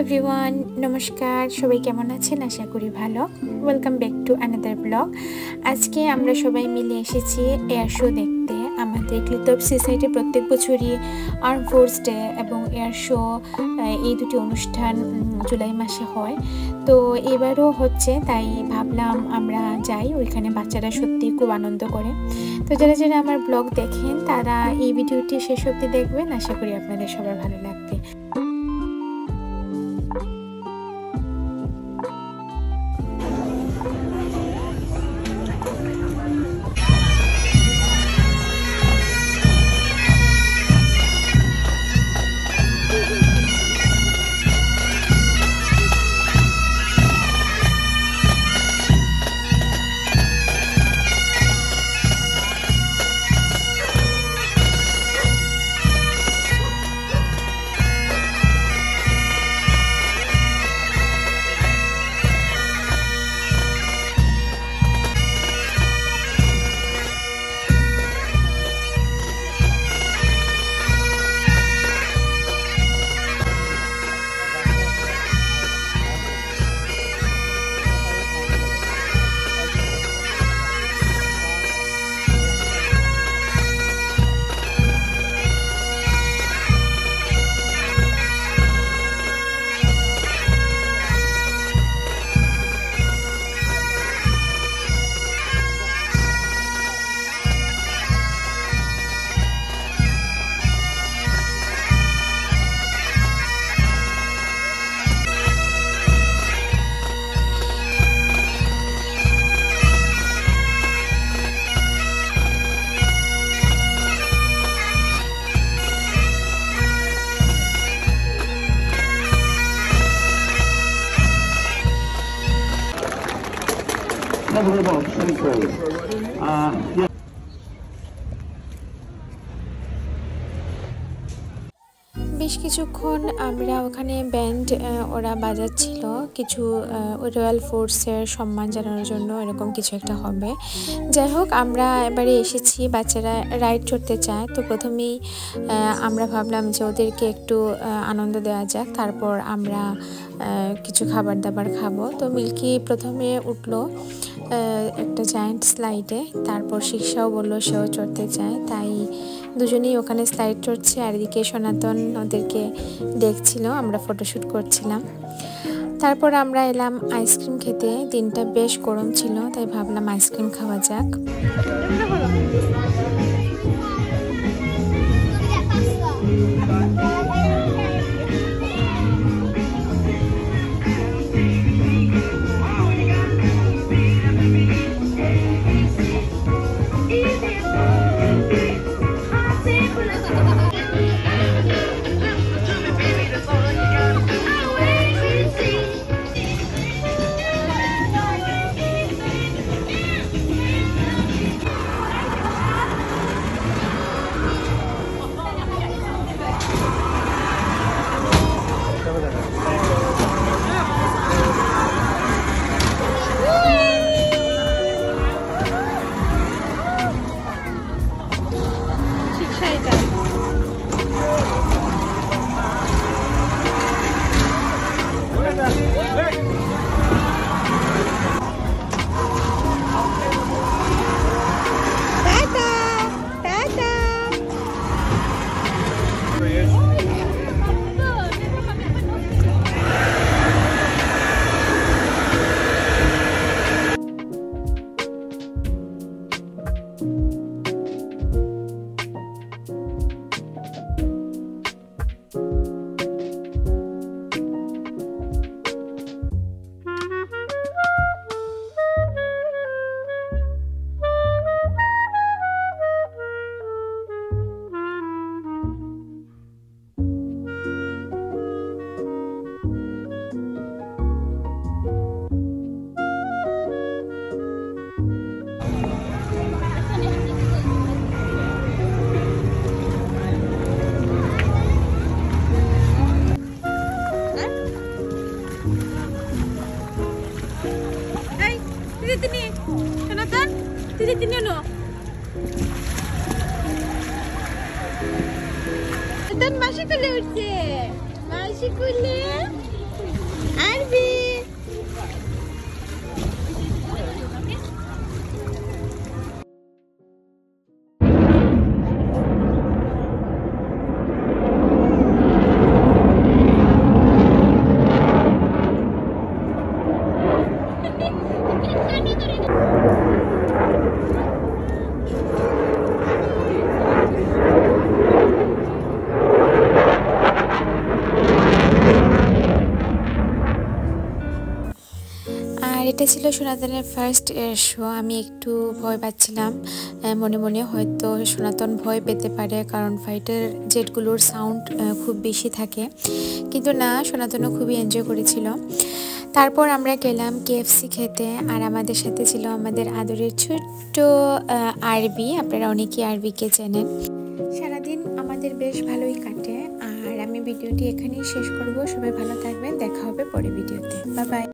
Everyone, নমস্কার। সবাই কেমন আছেন? আশা করি ভালো। Welcome back to another blog. আজকে আমরা সবাই মিলে এসেছি এয়ার শো দেখতে। আমাদের ক্লিতব সোসাইটি প্রত্যেক বছরই আর্ম ফোর্স ডে এবং এয়ার শো এই দুটি অনুষ্ঠান জুলাই মাসে হয়। তো এবারও হচ্ছে, তাই ভাবলাম আমরা যাই। ওইখানে বাচ্চারা সত্যি খুব আনন্দ করে। তো যারা যারা আমার ব্লগ দেখেন তারা এই ভিডিওটি শেষ অবধি দেখবেন। আশা করি আপনাদের সবার ভালো লাগবে। বেশ কিছুক্ষণ আমরা ওখানে ব্যান্ড ওরা বাজাচ্ছিল, কিছু রয়্যাল ফোর্সের সম্মান জানানোর জন্য, এরকম কিছু একটা হবে। যাই হোক, আমরা এবারে এসেছি, বাচ্চারা রাইড চড়তে চায়। তো প্রথমেই আমরা ভাবলাম যে ওদেরকে একটু আনন্দ দেওয়া যাক, তারপর আমরা কিছু খাবার দাবার খাবো। তো মিল্কি প্রথমে উঠলো একটা জায়ান্ট স্লাইডে, তারপর শিক্ষাও বললো সেও চড়তে চায়। তাই দুজনেই ওখানে স্লাইড চড়ছে, আর এদিকে সনাতন ওদেরকে দেখছিল, আমরা ফটোশ্যুট করছিলাম। তারপর আমরা এলাম আইসক্রিম খেতে। দিনটা বেশ গরম ছিল, তাই ভাবলাম আইসক্রিম খাওয়া যাক। Dan masih kulit. Masih kulit. আরবি আর এটা ছিল সনাতনের ফার্স্ট শো। আমি একটু ভয় পাচ্ছিলাম মনে মনে, হয়তো সনাতন ভয় পেতে পারে কারণ ফাইটার জেটগুলোর সাউন্ড খুব বেশি থাকে, কিন্তু না, সনাতনও খুবই এনজয় করেছিল। তারপর আমরা গেলাম KFC খেতে, আর আমাদের সাথে ছিল আমাদের আদরের ছোট্ট আরবি। আপনারা অনেকেই আরবিকে চেনেন। সারাদিন আমাদের বেশ ভালোই কাটে, আর আমি ভিডিওটি এখানেই শেষ করব। সবাই ভালো থাকবেন, দেখা হবে পরে ভিডিওতে। Bye bye.